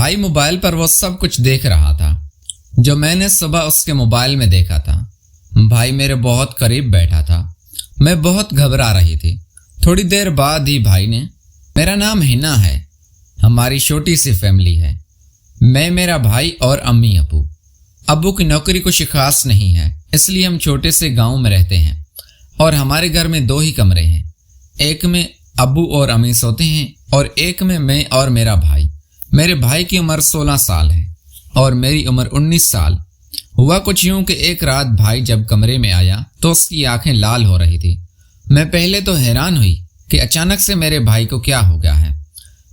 بھائی موبائل پر وہ سب کچھ دیکھ رہا تھا جو میں نے صبح اس کے موبائل میں دیکھا تھا۔ بھائی میرے بہت قریب بیٹھا تھا، میں بہت گھبرا رہی تھی۔ تھوڑی دیر بعد ہی بھائی نے، میرا نام ہنا ہے، ہماری چھوٹی سی فیملی ہے، میں، میرا بھائی اور امی ابو۔ ابو کی نوکری کچھ خاص نہیں ہے، اس لیے ہم چھوٹے سے گاؤں میں رہتے ہیں اور ہمارے گھر میں 2 ہی کمرے ہیں، ایک میں ابو اور امی سوتے ہیں اور ایک میں اور میرا بھائی۔ میرے بھائی کی عمر 16 سال ہے اور میری عمر 19 سال۔ ہوا کچھ یوں کہ ایک رات بھائی جب کمرے میں آیا تو اس کی آنکھیں لال ہو رہی تھی۔ میں پہلے تو حیران ہوئی کہ اچانک سے میرے بھائی کو کیا ہو گیا ہے۔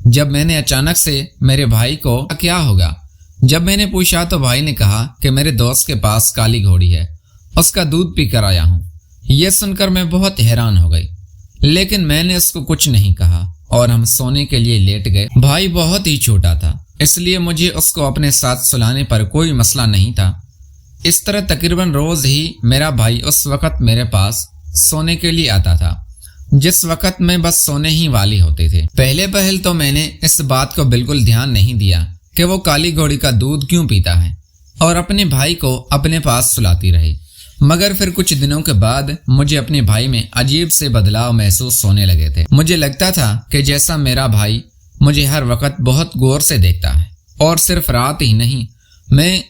جب میں نے اچانک سے میرے بھائی کو کیا ہوگا جب میں نے پوچھا تو بھائی نے کہا کہ میرے دوست کے پاس کالی گھوڑی ہے، اس کا دودھ پی کر آیا ہوں۔ یہ سن کر میں بہت حیران ہو گئی، لیکن میں نے اس کو کچھ نہیں کہا اور ہم سونے کے لیے لیٹ گئے۔ بھائی بہت ہی چھوٹا تھا، اس لیے مجھے اس کو اپنے ساتھ سلانے پر کوئی مسئلہ نہیں تھا۔ اس طرح تقریباً روز ہی میرا بھائی اس وقت میرے پاس سونے کے لیے آتا تھا جس وقت میں بس سونے ہی والی ہوتے تھے۔ پہل تو میں نے اس بات کو بالکل دھیان نہیں دیا کہ وہ کالی گھوڑی کا دودھ کیوں پیتا ہے اور اپنے بھائی کو اپنے پاس سلاتی رہی، مگر پھر کچھ دنوں کے بعد مجھے اپنے بھائی میں عجیب سے بدلاؤ محسوس ہونے لگے تھے۔ مجھے لگتا تھا کہ جیسا میرا بھائی مجھے ہر وقت بہت غور سے دیکھتا ہے، اور صرف رات ہی نہیں، میں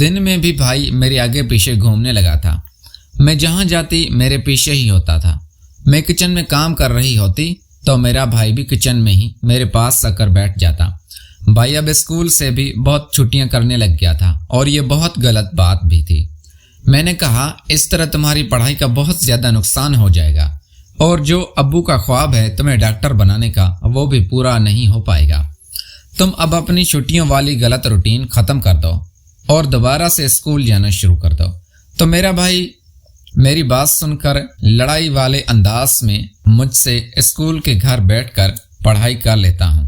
دن میں بھی بھائی میرے آگے پیچھے گھومنے لگا تھا۔ میں جہاں جاتی میرے پیچھے ہی ہوتا تھا۔ میں کچن میں کام کر رہی ہوتی تو میرا بھائی بھی کچن میں ہی میرے پاس آ کر بیٹھ جاتا۔ بھائی اب اسکول سے بھی بہت چھٹیاں کرنے لگ گیا تھا اور یہ بہت غلط بات بھی تھی۔ میں نے کہا اس طرح تمہاری پڑھائی کا بہت زیادہ نقصان ہو جائے گا اور جو ابو کا خواب ہے تمہیں ڈاکٹر بنانے کا وہ بھی پورا نہیں ہو پائے گا۔ تم اب اپنی چھٹیوں والی غلط روٹین ختم کر دو اور دوبارہ سے اسکول جانا شروع کر دو۔ تو میرا بھائی میری بات سن کر لڑائی والے انداز میں مجھ سے اسکول کے گھر بیٹھ کر پڑھائی کر لیتا ہوں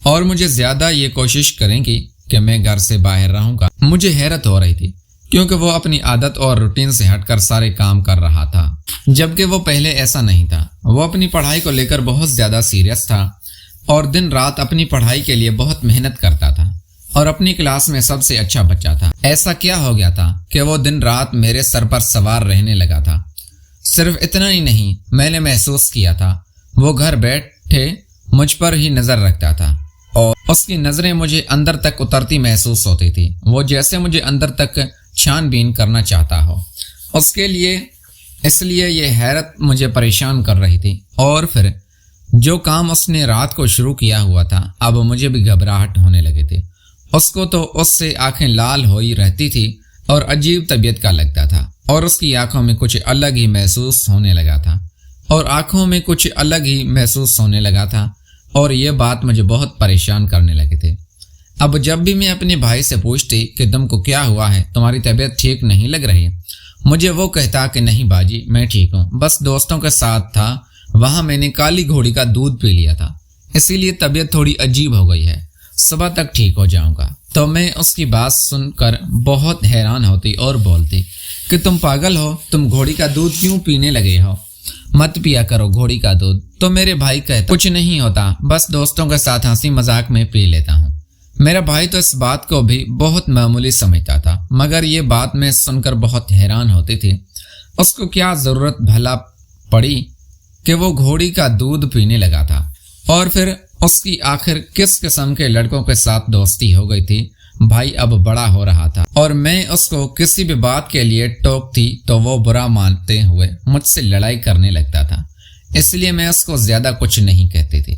اور مجھے زیادہ یہ کوشش کریں گی کہ میں گھر سے باہر رہوں گا۔ مجھے حیرت ہو رہی تھی کیونکہ وہ اپنی عادت اور روٹین سے ہٹ کر سارے کام کر رہا تھا، جبکہ وہ پہلے ایسا نہیں تھا۔ وہ اپنی پڑھائی کو لے کر بہت زیادہ سیریس تھا اور دن رات اپنی پڑھائی کے لیے بہت محنت کرتا تھا اور اپنی کلاس میں سب سے اچھا بچہ تھا۔ ایسا کیا ہو گیا تھا کہ وہ دن رات میرے سر پر سوار رہنے لگا تھا۔ صرف اتنا ہی نہیں، میں نے محسوس کیا تھا وہ گھر بیٹھے مجھ پر ہی نظر رکھتا تھا اور اس کی نظریں مجھے اندر تک اترتی محسوس ہوتی تھی، وہ جیسے مجھے اندر تک چھان بین کرنا چاہتا ہو۔ اس لیے یہ حیرت مجھے پریشان کر رہی تھی، اور پھر جو کام اس نے رات کو شروع کیا ہوا تھا اب مجھے بھی گھبراہٹ ہونے لگے تھے۔ اس کو تو اس سے آنکھیں لال ہوئی رہتی تھی اور عجیب طبیعت کا لگتا تھا اور اس کی آنکھوں میں کچھ الگ ہی محسوس ہونے لگا تھا اور یہ بات مجھے بہت پریشان کرنے لگے تھے۔ اب جب بھی میں اپنے بھائی سے پوچھتی کہ تم کو کیا ہوا ہے، تمہاری طبیعت ٹھیک نہیں لگ رہی، مجھے وہ کہتا کہ نہیں باجی میں ٹھیک ہوں، بس دوستوں کے ساتھ تھا، وہاں میں نے کالی گھوڑی کا دودھ پی لیا تھا، اسی لیے طبیعت تھوڑی عجیب ہو گئی ہے، صبح تک ٹھیک ہو جاؤں گا۔ تو میں اس کی بات سن کر بہت حیران ہوتی اور بولتی کہ تم پاگل ہو، تم گھوڑی کا دودھ کیوں پینے لگے ہو، مت پیا کرو گھوڑی کا دودھ۔ تو میرے بھائی کہتا کچھ نہیں ہوتا، بس دوستوں کے ساتھ ہنسی مذاق میں پی لیتا ہوں۔ میرا بھائی تو اس بات کو بھی بہت معمولی سمجھتا تھا، مگر یہ بات میں سن کر بہت حیران ہوتی تھی۔ اس کو کیا ضرورت بھلا پڑی کہ وہ گھوڑی کا دودھ پینے لگا تھا، اور پھر اس کی آخر کس قسم کے لڑکوں کے ساتھ دوستی ہو گئی تھی۔ بھائی اب بڑا ہو رہا تھا اور میں اس کو کسی بھی بات کے لیے ٹوکتی تو وہ برا مانتے ہوئے مجھ سے لڑائی کرنے لگتا تھا، اس لیے میں اس کو زیادہ کچھ نہیں کہتی تھی۔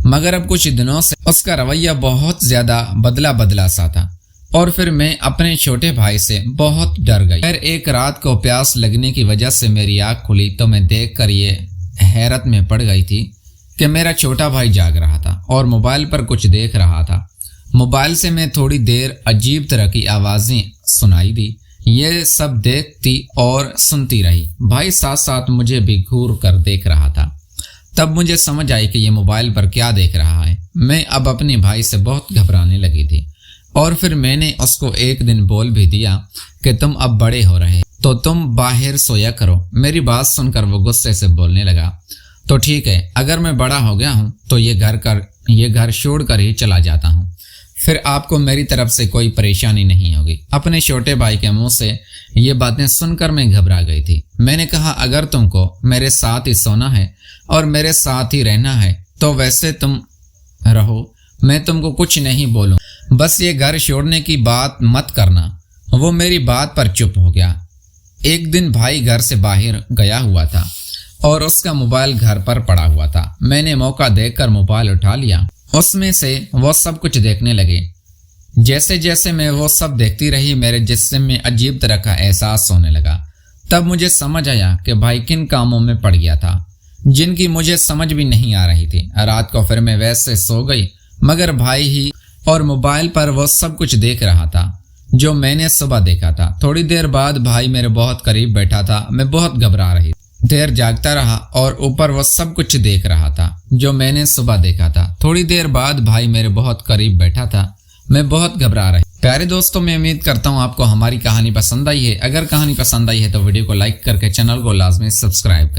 مگر اب کچھ دنوں سے اس کا رویہ بہت زیادہ بدلا سا تھا اور پھر میں اپنے چھوٹے بھائی سے بہت ڈر گئی۔ پھر ایک رات کو پیاس لگنے کی وجہ سے میری آنکھ کھلی تو میں دیکھ کر یہ حیرت میں پڑ گئی تھی کہ میرا چھوٹا بھائی جاگ رہا تھا اور موبائل پر کچھ دیکھ رہا تھا۔ موبائل سے میں تھوڑی دیر عجیب طرح کی آوازیں سنائی دی، یہ سب دیکھتی اور سنتی رہی۔ بھائی ساتھ ساتھ مجھے بھی گھور کر دیکھ رہا تھا۔ تب مجھے سمجھ آئی کہ یہ موبائل پر کیا دیکھ رہا ہے۔ میں اب اپنے بھائی سے بہت گھبرانے لگی تھی اور پھر میں نے اس کو ایک دن بول بھی دیا کہ تم اب بڑے ہو رہے تو تم باہر سویا کرو۔ میری بات سن کر وہ غصے سے بولنے لگا، تو ٹھیک ہے، اگر میں بڑا ہو گیا ہوں تو یہ گھر چھوڑ کر ہی چلا جاتا ہوں۔ پھر آپ کو میری طرف سے کوئی پریشانی نہیں ہوگی۔ اپنے چھوٹے بھائی کے منہ سے یہ باتیں سن کر میں گھبرا گئی تھی۔ میں نے کہا اگر تم کو میرے ساتھ ہی سونا ہے اور میرے ساتھ ہی رہنا ہے تو ویسے تم رہو، میں تم کو کچھ نہیں بولوں، بس یہ گھر چھوڑنے کی بات مت کرنا۔ وہ میری بات پر چپ ہو گیا۔ ایک دن بھائی گھر سے باہر گیا ہوا تھا اور اس کا موبائل گھر پر پڑا ہوا تھا۔ میں نے موقع دیکھ کر موبائل اٹھا لیا، اس میں سے وہ سب کچھ دیکھنے لگے۔ جیسے جیسے میں وہ سب دیکھتی رہی میرے جسم میں عجیب طرح کا احساس ہونے لگا۔ تب مجھے سمجھ آیا کہ بھائی کن کاموں میں پڑ گیا تھا جن کی مجھے سمجھ بھی نہیں آ رہی تھی۔ رات کو پھر میں ویسے سو گئی مگر بھائی ہی اور موبائل پر وہ سب کچھ دیکھ رہا تھا جو میں نے صبح دیکھا تھا۔ تھوڑی دیر بعد بھائی میرے بہت قریب بیٹھا تھا، میں بہت گھبرا رہی تھی۔ دیر جاگتا رہا اور اوپر وہ سب کچھ دیکھ رہا تھا جو میں نے صبح دیکھا تھا۔ تھوڑی دیر بعد بھائی میرے بہت قریب بیٹھا تھا، میں بہت گھبرا رہی۔ پیارے دوستوں، میں امید کرتا ہوں آپ کو ہماری کہانی پسند آئی ہے۔ اگر کہانی پسند آئی ہے تو ویڈیو کو لائک کر کے چینل کو لازمی سبسکرائب کریں۔